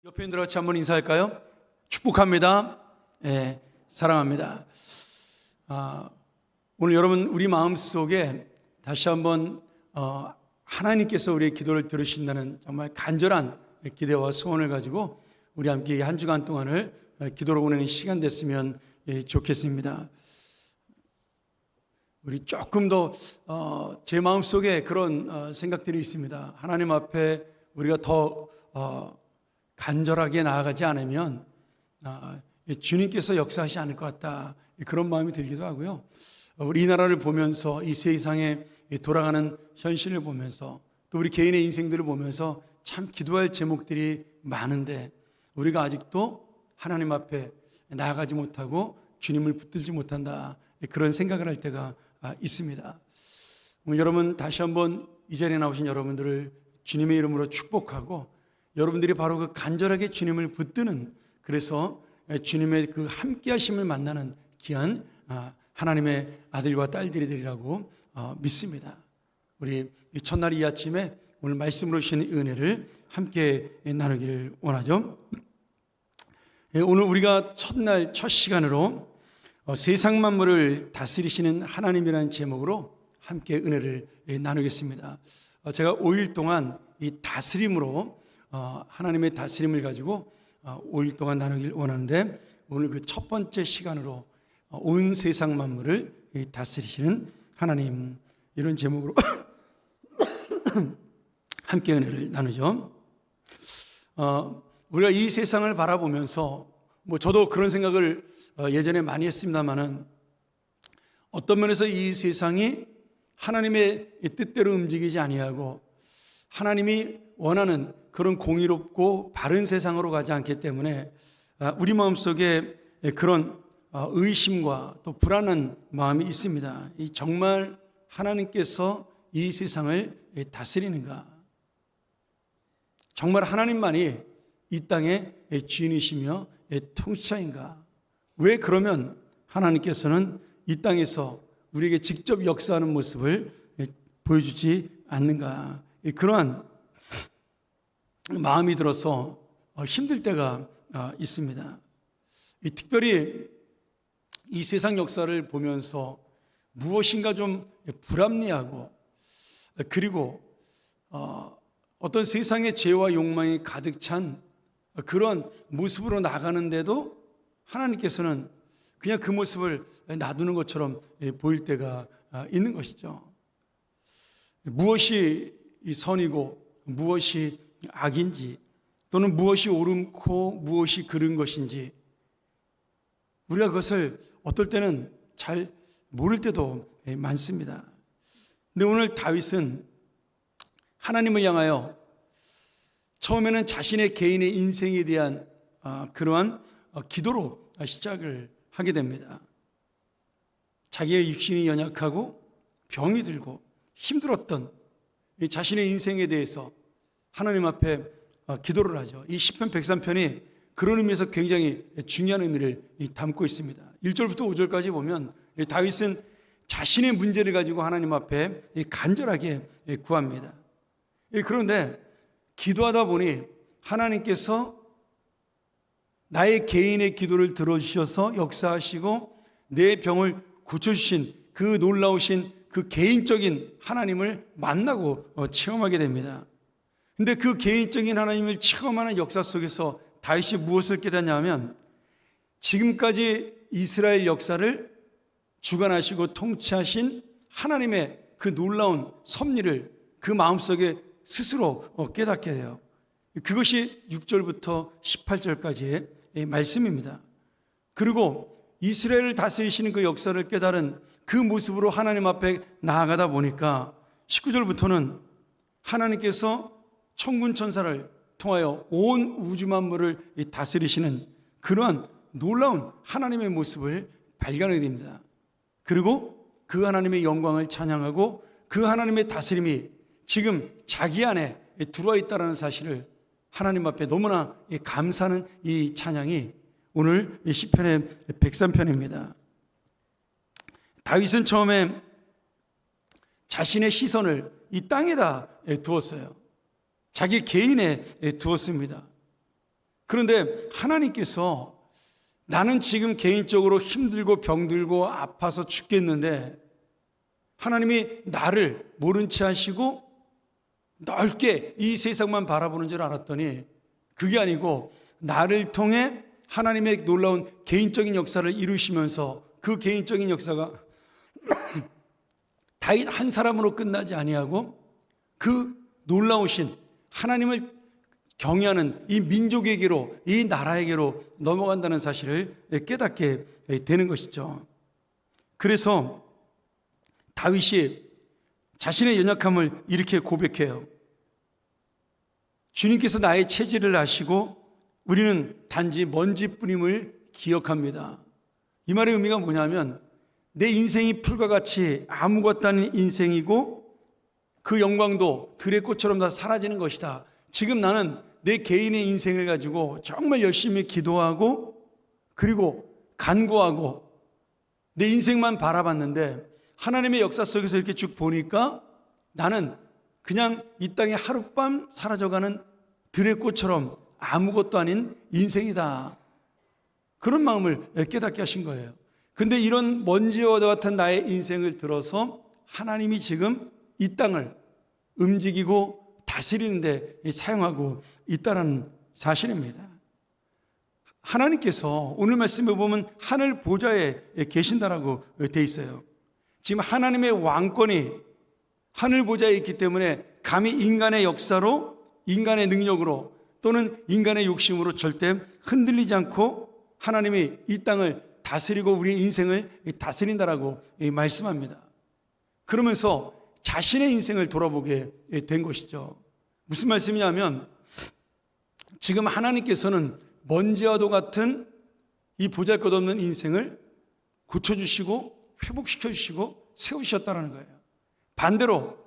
옆에 있는 같이 한번 인사할까요? 축복합니다. 사랑합니다. 오늘 여러분 우리 마음속에 다시 한번 하나님께서 우리의 기도를 들으신다는 정말 간절한 기대와 소원을 가지고 우리 함께 한 주간 동안을 기도로 보내는 시간 됐으면 좋겠습니다. 우리 조금 더 제 마음속에 그런 생각들이 있습니다. 하나님 앞에 우리가 더 간절하게 나아가지 않으면 주님께서 역사하시지 않을 것 같다, 그런 마음이 들기도 하고요. 우리 이 나라를 보면서 이 세상에 돌아가는 현실을 보면서 또 우리 개인의 인생들을 보면서 참 기도할 제목들이 많은데 우리가 아직도 하나님 앞에 나아가지 못하고 주님을 붙들지 못한다, 그런 생각을 할 때가 있습니다. 오늘 여러분 다시 한번 이 자리에 나오신 여러분들을 주님의 이름으로 축복하고, 여러분들이 바로 그 간절하게 주님을 붙드는, 그래서 주님의 그 함께 하심을 만나는 귀한 하나님의 아들과 딸들이 되리라고 믿습니다. 우리 첫날 이 아침에 오늘 말씀으로 주신 은혜를 함께 나누기를 원하죠. 오늘 우리가 첫날 첫 시간으로 세상 만물을 다스리시는 하나님이라는 제목으로 함께 은혜를 나누겠습니다. 제가 5일 동안 이 다스림으로 하나님의 다스림을 가지고 5일 동안 나누길 원하는데, 오늘 그 첫 번째 시간으로 온 세상 만물을 다스리시는 하나님, 이런 제목으로 함께 은혜를 나누죠. 우리가 이 세상을 바라보면서 저도 그런 생각을 예전에 많이 했습니다만은, 어떤 면에서 이 세상이 하나님의 뜻대로 움직이지 아니하고 하나님이 원하는 그런 공의롭고 바른 세상으로 가지 않기 때문에 우리 마음속에 그런 의심과 또 불안한 마음이 있습니다. 정말 하나님께서 이 세상을 다스리는가? 정말 하나님만이 이 땅의 주인이시며 통치자인가? 왜 그러면 하나님께서는 이 땅에서 우리에게 직접 역사하는 모습을 보여주지 않는가? 그러한 마음이 들어서 힘들 때가 있습니다. 특별히 이 세상 역사를 보면서 무엇인가 좀 불합리하고, 그리고 어떤 세상의 죄와 욕망이 가득 찬 그런 모습으로 나가는데도 하나님께서는 그냥 그 모습을 놔두는 것처럼 보일 때가 있는 것이죠. 무엇이 선이고 무엇이 악인지, 또는 무엇이 옳고 무엇이 그른 것인지 우리가 그것을 어떨 때는 잘 모를 때도 많습니다. 근데 오늘 다윗은 하나님을 향하여 처음에는 자신의 개인의 인생에 대한 그러한 기도로 시작을 하게 됩니다. 자기의 육신이 연약하고 병이 들고 힘들었던 자신의 인생에 대해서 하나님 앞에 기도를 하죠. 이 시편 103편이 그런 의미에서 굉장히 중요한 의미를 담고 있습니다. 1절부터 5절까지 보면 다윗은 자신의 문제를 가지고 하나님 앞에 간절하게 구합니다. 그런데 기도하다 보니 하나님께서 나의 개인의 기도를 들어주셔서 역사하시고 내 병을 고쳐주신 그 놀라우신 그 개인적인 하나님을 만나고 체험하게 됩니다. 근데 그 개인적인 하나님을 체험하는 역사 속에서 다윗이 무엇을 깨닫냐면, 지금까지 이스라엘 역사를 주관하시고 통치하신 하나님의 그 놀라운 섭리를 그 마음속에 스스로 깨닫게 돼요. 그것이 6절부터 18절까지의 말씀입니다. 그리고 이스라엘을 다스리시는 그 역사를 깨달은 그 모습으로 하나님 앞에 나아가다 보니까 19절부터는 하나님께서 천군 천사를 통하여 온 우주 만물을 다스리시는 그러한 놀라운 하나님의 모습을 발견하게 됩니다. 그리고 그 하나님의 영광을 찬양하고 그 하나님의 다스림이 지금 자기 안에 들어와 있다는 사실을 하나님 앞에 너무나 감사하는 이 찬양이 오늘 시편의 103편입니다. 다윗은 처음에 자신의 시선을 이 땅에다 두었어요. 자기 개인에 두었습니다. 그런데 하나님께서 나는 지금 개인적으로 힘들고 병들고 아파서 죽겠는데 하나님이 나를 모른 채 하시고 넓게 이 세상만 바라보는 줄 알았더니 그게 아니고 나를 통해 하나님의 놀라운 개인적인 역사를 이루시면서 그 개인적인 역사가 다윗 한 사람으로 끝나지 아니하고 그 놀라우신 하나님을 경외하는 이 민족에게로, 이 나라에게로 넘어간다는 사실을 깨닫게 되는 것이죠. 그래서 다윗이 자신의 연약함을 이렇게 고백해요. 주님께서 나의 체질을 아시고 우리는 단지 먼지뿐임을 기억합니다. 이 말의 의미가 뭐냐면 내 인생이 풀과 같이 아무것도 아닌 인생이고 그 영광도 들의 꽃처럼 다 사라지는 것이다. 지금 나는 내 개인의 인생을 가지고 정말 열심히 기도하고 그리고 간구하고 내 인생만 바라봤는데 하나님의 역사 속에서 이렇게 쭉 보니까 나는 그냥 이 땅에 하룻밤 사라져가는 들의 꽃처럼 아무것도 아닌 인생이다. 그런 마음을 깨닫게 하신 거예요. 근데 이런 먼지와 같은 나의 인생을 들어서 하나님이 지금 이 땅을 움직이고 다스리는데 사용하고 있다는 사실입니다. 하나님께서 오늘 말씀에 보면 하늘 보좌에 계신다라고 되어 있어요. 지금 하나님의 왕권이 하늘 보좌에 있기 때문에 감히 인간의 역사로, 인간의 능력으로 또는 인간의 욕심으로 절대 흔들리지 않고 하나님이 이 땅을 다스리고 우리 인생을 다스린다라고 말씀합니다. 그러면서 자신의 인생을 돌아보게 된 것이죠. 무슨 말씀이냐면 지금 하나님께서는 먼지와도 같은 이 보잘것없는 인생을 고쳐주시고 회복시켜주시고 세우셨다는 거예요. 반대로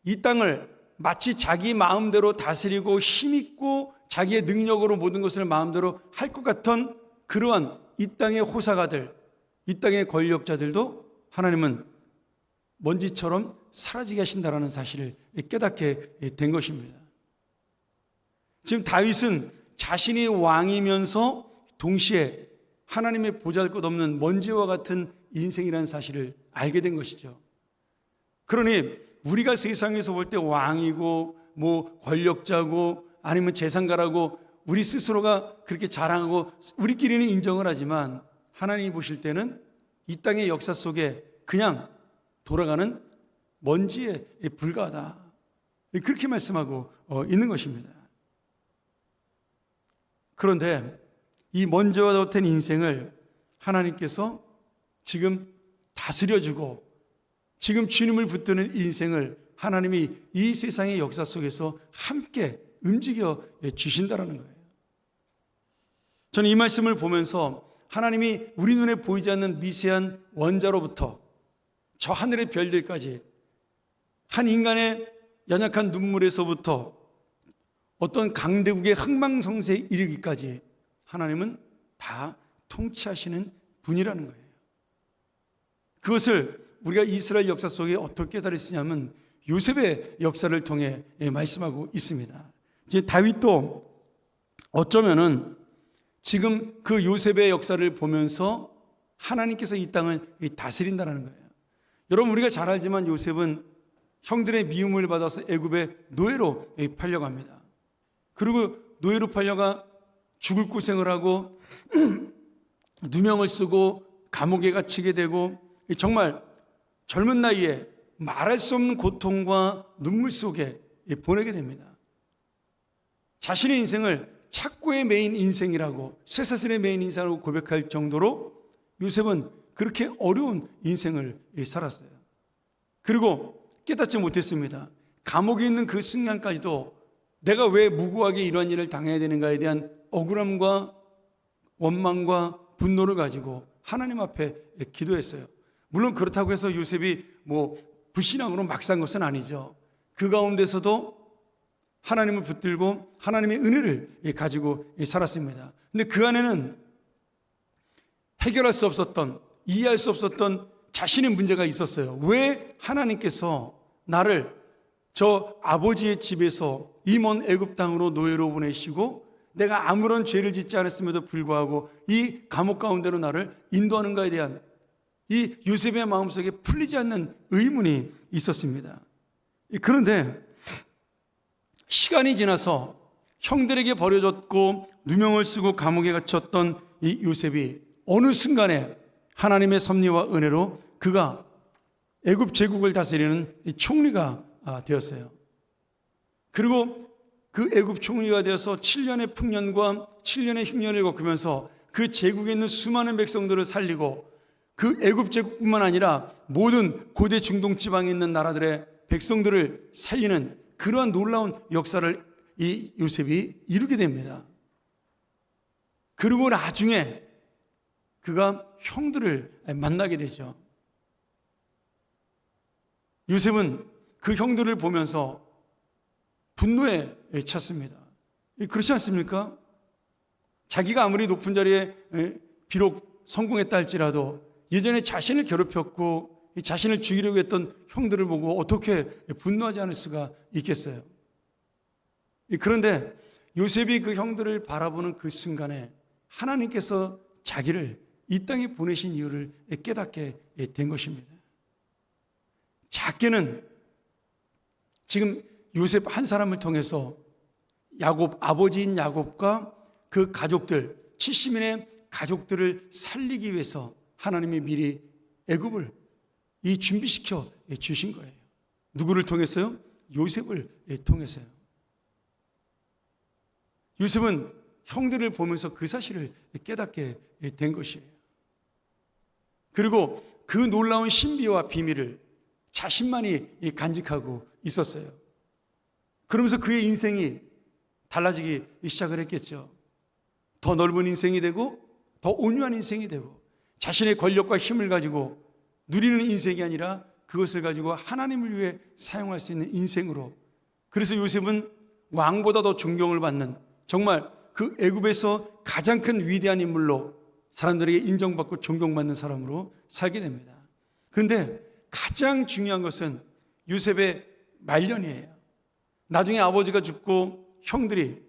이 땅을 마치 자기 마음대로 다스리고 힘있고 자기의 능력으로 모든 것을 마음대로 할 것 같은 그러한 이 땅의 호사가들, 이 땅의 권력자들도 하나님은 먼지처럼 사라지게 하신다는 사실을 깨닫게 된 것입니다. 지금 다윗은 자신이 왕이면서 동시에 하나님의 보잘것없는 먼지와 같은 인생이라는 사실을 알게 된 것이죠. 그러니 우리가 세상에서 볼 때 왕이고 뭐 권력자고 아니면 재산가라고 우리 스스로가 그렇게 자랑하고 우리끼리는 인정을 하지만 하나님이 보실 때는 이 땅의 역사 속에 그냥 돌아가는 먼지에 불과하다. 그렇게 말씀하고 있는 것입니다. 그런데 이 먼지와 같은 인생을 하나님께서 지금 다스려주고 지금 주님을 붙드는 인생을 하나님이 이 세상의 역사 속에서 함께 움직여 주신다는 거예요. 저는 이 말씀을 보면서 하나님이 우리 눈에 보이지 않는 미세한 원자로부터 저 하늘의 별들까지 한 인간의 연약한 눈물에서부터 어떤 강대국의 흥망성쇠에 이르기까지 하나님은 다 통치하시는 분이라는 거예요. 그것을 우리가 이스라엘 역사 속에 어떻게 깨달았으냐면 요셉의 역사를 통해 말씀하고 있습니다. 이제 다윗도 어쩌면은 지금 그 요셉의 역사를 보면서 하나님께서 이 땅을 다스린다는 거예요. 여러분 우리가 잘 알지만 요셉은 형들의 미움을 받아서 애굽의 노예로 팔려갑니다. 그리고 노예로 팔려가 죽을 고생을 하고 누명을 쓰고 감옥에 갇히게 되고 정말 젊은 나이에 말할 수 없는 고통과 눈물 속에 보내게 됩니다. 자신의 인생을 착고의 메인 인생이라고 쇠사슬의 메인 인생이라고 고백할 정도로 요셉은 그렇게 어려운 인생을 살았어요. 그리고 깨닫지 못했습니다. 감옥에 있는 그 순간까지도 내가 왜 무고하게 이러한 일을 당해야 되는가에 대한 억울함과 원망과 분노를 가지고 하나님 앞에 기도했어요. 물론 그렇다고 해서 요셉이 뭐 불신앙으로 막 산 것은 아니죠. 그 가운데서도 하나님을 붙들고 하나님의 은혜를 가지고 살았습니다. 근데 그 안에는 해결할 수 없었던, 이해할 수 없었던 자신의 문제가 있었어요. 왜 하나님께서 나를 저 아버지의 집에서 이 먼 애굽 땅으로 노예로 보내시고 내가 아무런 죄를 짓지 않았음에도 불구하고 이 감옥 가운데로 나를 인도하는가에 대한 이 요셉의 마음속에 풀리지 않는 의문이 있었습니다. 그런데 시간이 지나서 형들에게 버려졌고 누명을 쓰고 감옥에 갇혔던 이 요셉이 어느 순간에 하나님의 섭리와 은혜로 그가 애굽 제국을 다스리는 총리가 되었어요. 그리고 그 애굽 총리가 되어서 7년의 풍년과 7년의 흉년을 겪으면서 그 제국에 있는 수많은 백성들을 살리고 그 애굽 제국뿐만 아니라 모든 고대 중동 지방에 있는 나라들의 백성들을 살리는 그러한 놀라운 역사를 이 요셉이 이루게 됩니다. 그리고 나중에 그가 형들을 만나게 되죠. 요셉은 그 형들을 보면서 분노에 찼습니다. 그렇지 않습니까? 자기가 아무리 높은 자리에 비록 성공했다 할지라도 예전에 자신을 괴롭혔고 자신을 죽이려고 했던 형들을 보고 어떻게 분노하지 않을 수가 있겠어요? 그런데 요셉이 그 형들을 바라보는 그 순간에 하나님께서 자기를 이 땅에 보내신 이유를 깨닫게 된 것입니다. 작게는 지금 요셉 한 사람을 통해서 야곱, 아버지인 야곱과 그 가족들, 70인의 가족들을 살리기 위해서 하나님이 미리 애굽을 준비시켜 주신 거예요. 누구를 통해서요? 요셉을 통해서요. 요셉은 형들을 보면서 그 사실을 깨닫게 된 것이에요. 그리고 그 놀라운 신비와 비밀을 자신만이 간직하고 있었어요. 그러면서 그의 인생이 달라지기 시작을 했겠죠. 더 넓은 인생이 되고 더 온유한 인생이 되고 자신의 권력과 힘을 가지고 누리는 인생이 아니라 그것을 가지고 하나님을 위해 사용할 수 있는 인생으로. 그래서 요셉은 왕보다 더 존경을 받는 정말 그 애굽에서 가장 큰 위대한 인물로 사람들에게 인정받고 존경받는 사람으로 살게 됩니다. 그런데 가장 중요한 것은 요셉의 말년이에요. 나중에 아버지가 죽고 형들이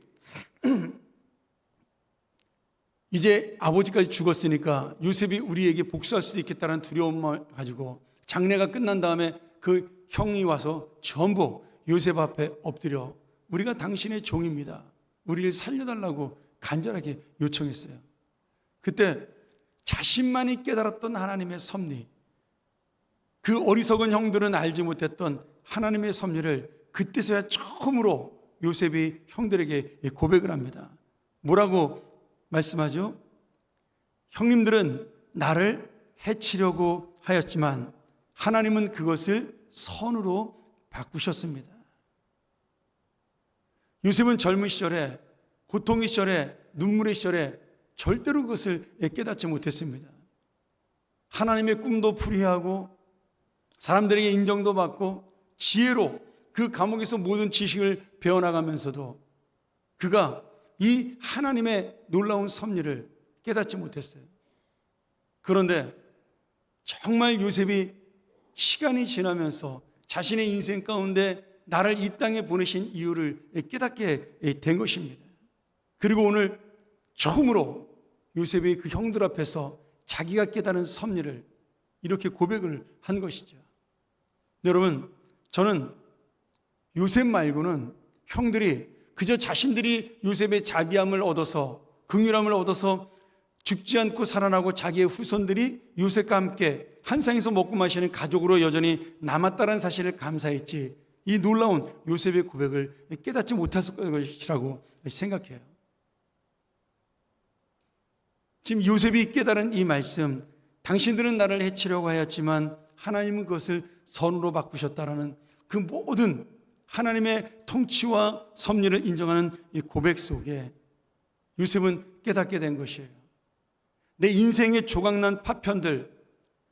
이제 아버지까지 죽었으니까 요셉이 우리에게 복수할 수도 있겠다는 두려움을 가지고 장례가 끝난 다음에 그 형이 와서 전부 요셉 앞에 엎드려 우리가 당신의 종입니다. 우리를 살려달라고 간절하게 요청했어요. 그때 자신만이 깨달았던 하나님의 섭리, 그 어리석은 형들은 알지 못했던 하나님의 섭리를 그때서야 처음으로 요셉이 형들에게 고백을 합니다. 뭐라고 말씀하죠? 형님들은 나를 해치려고 하였지만 하나님은 그것을 선으로 바꾸셨습니다. 요셉은 젊은 시절에, 고통의 시절에, 눈물의 시절에 절대로 그것을 깨닫지 못했습니다. 하나님의 꿈도 풀이하고 사람들에게 인정도 받고 지혜로 그 감옥에서 모든 지식을 배워나가면서도 그가 이 하나님의 놀라운 섭리를 깨닫지 못했어요. 그런데 정말 요셉이 시간이 지나면서 자신의 인생 가운데 나를 이 땅에 보내신 이유를 깨닫게 된 것입니다. 그리고 오늘 처음으로 요셉이 그 형들 앞에서 자기가 깨달은 섭리를 이렇게 고백을 한 것이죠. 여러분, 저는 요셉 말고는 형들이 그저 자신들이 요셉의 자비함을 얻어서 긍휼함을 얻어서 죽지 않고 살아나고 자기의 후손들이 요셉과 함께 한 상에서 먹고 마시는 가족으로 여전히 남았다는 사실을 감사했지 이 놀라운 요셉의 고백을 깨닫지 못했을 것이라고 생각해요. 지금 요셉이 깨달은 이 말씀, 당신들은 나를 해치려고 하였지만 하나님은 그것을 선으로 바꾸셨다라는 그 모든 하나님의 통치와 섭리를 인정하는 이 고백 속에 요셉은 깨닫게 된 것이에요. 내 인생의 조각난 파편들,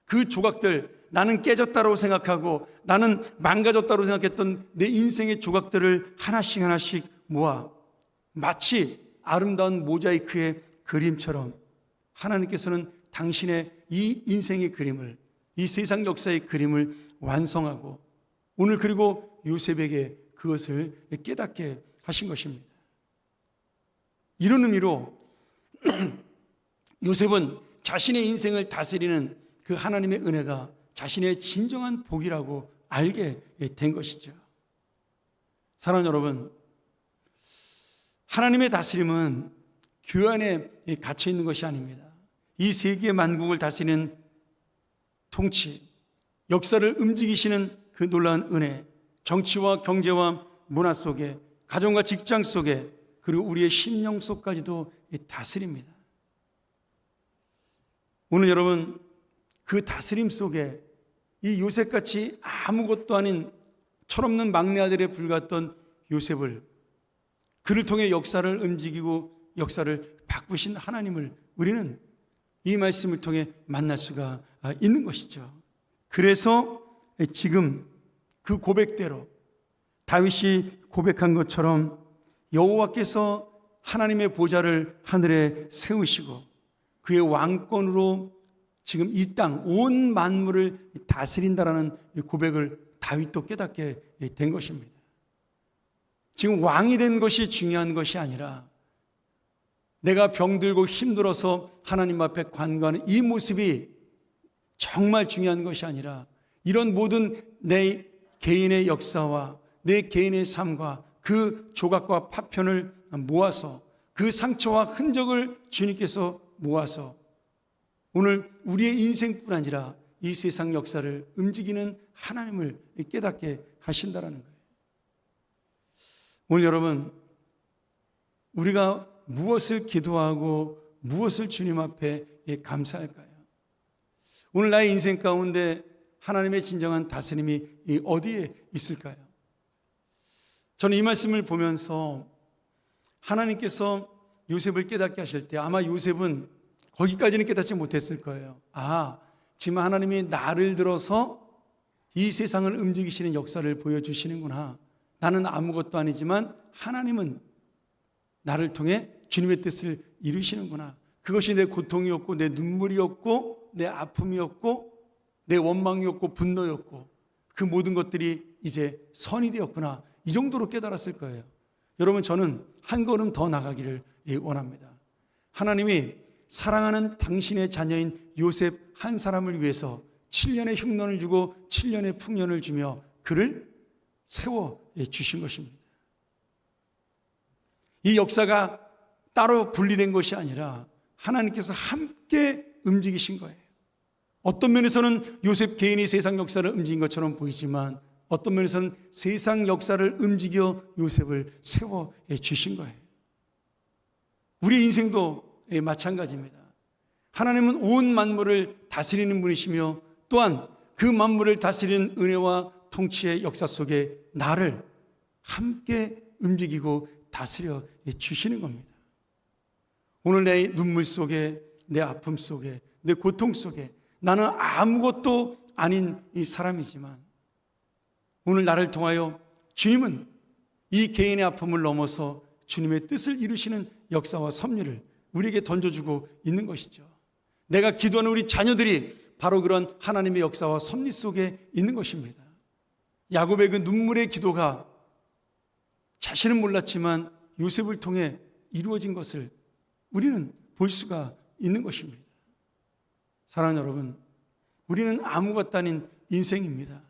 그 조각들, 나는 깨졌다고 생각하고 나는 망가졌다고 생각했던 내 인생의 조각들을 하나씩 하나씩 모아 마치 아름다운 모자이크의 그림처럼 하나님께서는 당신의 이 인생의 그림을, 이 세상 역사의 그림을 완성하고 오늘 그리고 요셉에게 그것을 깨닫게 하신 것입니다. 이런 의미로 요셉은 자신의 인생을 다스리는 그 하나님의 은혜가 자신의 진정한 복이라고 알게 된 것이죠. 사랑하는 여러분, 하나님의 다스림은 교회 안에 갇혀 있는 것이 아닙니다. 이 세계 만국을 다스리는 통치, 역사를 움직이시는 그 놀라운 은혜, 정치와 경제와 문화 속에, 가정과 직장 속에, 그리고 우리의 심령 속까지도 다스립니다. 오늘 여러분, 그 다스림 속에 이 요셉같이 아무것도 아닌 철없는 막내 아들에 불과했던 요셉을, 그를 통해 역사를 움직이고 역사를 바꾸신 하나님을 우리는 이 말씀을 통해 만날 수가 있는 것이죠. 그래서 지금 그 고백대로 다윗이 고백한 것처럼 여호와께서 하나님의 보좌를 하늘에 세우시고 그의 왕권으로 지금 이 땅 온 만물을 다스린다라는 고백을 다윗도 깨닫게 된 것입니다. 지금 왕이 된 것이 중요한 것이 아니라 내가 병들고 힘들어서 하나님 앞에 관구하는 이 모습이 정말 중요한 것이 아니라 이런 모든 내 개인의 역사와 내 개인의 삶과 그 조각과 파편을 모아서 그 상처와 흔적을 주님께서 모아서 오늘 우리의 인생뿐 아니라 이 세상 역사를 움직이는 하나님을 깨닫게 하신다라는 거예요. 오늘 여러분, 우리가 무엇을 기도하고 무엇을 주님 앞에 감사할까요? 오늘 나의 인생 가운데 하나님의 진정한 다스림이 어디에 있을까요? 저는 이 말씀을 보면서 하나님께서 요셉을 깨닫게 하실 때 아마 요셉은 거기까지는 깨닫지 못했을 거예요. 지금 하나님이 나를 들어서 이 세상을 움직이시는 역사를 보여주시는구나. 나는 아무것도 아니지만 하나님은 나를 통해 주님의 뜻을 이루시는구나. 그것이 내 고통이었고 내 눈물이었고 내 아픔이었고 내 원망이었고 분노였고 그 모든 것들이 이제 선이 되었구나. 이 정도로 깨달았을 거예요. 여러분, 저는 한 걸음 더 나가기를 원합니다. 하나님이 사랑하는 당신의 자녀인 요셉 한 사람을 위해서 7년의 흉년을 주고 7년의 풍년을 주며 그를 세워 주신 것입니다. 이 역사가 따로 분리된 것이 아니라 하나님께서 함께 움직이신 거예요. 어떤 면에서는 요셉 개인이 세상 역사를 움직인 것처럼 보이지만 어떤 면에서는 세상 역사를 움직여 요셉을 세워 주신 거예요. 우리 인생도 마찬가지입니다. 하나님은 온 만물을 다스리는 분이시며 또한 그 만물을 다스리는 은혜와 통치의 역사 속에 나를 함께 움직이고 다스려 주시는 겁니다. 오늘 내 눈물 속에, 내 아픔 속에, 내 고통 속에 나는 아무것도 아닌 이 사람이지만 오늘 나를 통하여 주님은 이 개인의 아픔을 넘어서 주님의 뜻을 이루시는 역사와 섭리를 우리에게 던져주고 있는 것이죠. 내가 기도하는 우리 자녀들이 바로 그런 하나님의 역사와 섭리 속에 있는 것입니다. 야곱의 그 눈물의 기도가 자신은 몰랐지만 요셉을 통해 이루어진 것을 우리는 볼 수가 있는 것입니다. 사랑하는 여러분, 우리는 아무것도 아닌 인생입니다.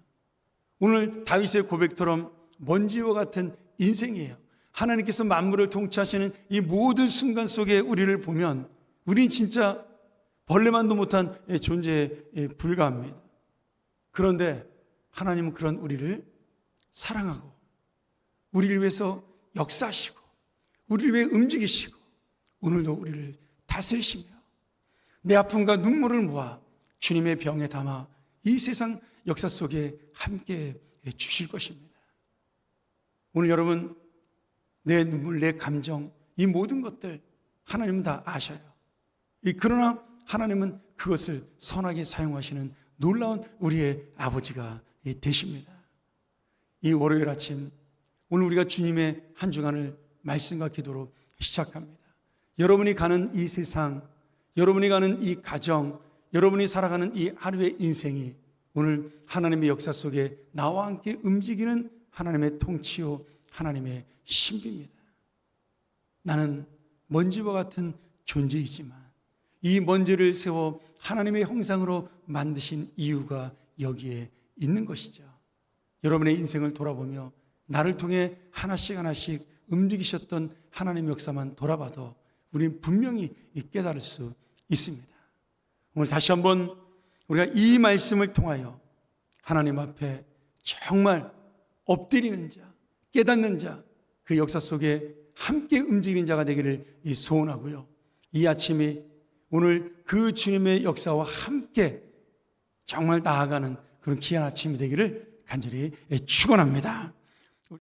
오늘 다윗의 고백처럼 먼지와 같은 인생이에요. 하나님께서 만물을 통치하시는 이 모든 순간 속에 우리를 보면 우리는 진짜 벌레만도 못한 존재에 불과합니다. 그런데 하나님은 그런 우리를 사랑하고 우리를 위해서 역사하시고 우리를 위해 움직이시고 오늘도 우리를 다스리시며 내 아픔과 눈물을 모아 주님의 병에 담아 이 세상 역사 속에 함께 주실 것입니다. 오늘 여러분, 내 눈물, 내 감정, 이 모든 것들 하나님은 다 아셔요. 그러나 하나님은 그것을 선하게 사용하시는 놀라운 우리의 아버지가 되십니다. 이 월요일 아침 오늘 우리가 주님의 한 주간을 말씀과 기도로 시작합니다. 여러분이 가는 이 세상, 여러분이 가는 이 가정, 여러분이 살아가는 이 하루의 인생이 오늘 하나님의 역사 속에 나와 함께 움직이는 하나님의 통치요 하나님의 신비입니다. 나는 먼지와 같은 존재이지만 이 먼지를 세워 하나님의 형상으로 만드신 이유가 여기에 있는 것이죠. 여러분의 인생을 돌아보며 나를 통해 하나씩 하나씩 움직이셨던 하나님의 역사만 돌아봐도 우리는 분명히 깨달을 수 있습니다. 오늘 다시 한번 우리가 이 말씀을 통하여 하나님 앞에 정말 엎드리는 자, 깨닫는 자, 그 역사 속에 함께 움직이는 자가 되기를 소원하고요. 이 아침에 오늘 그 주님의 역사와 함께 정말 나아가는 그런 귀한 아침이 되기를 간절히 축원합니다.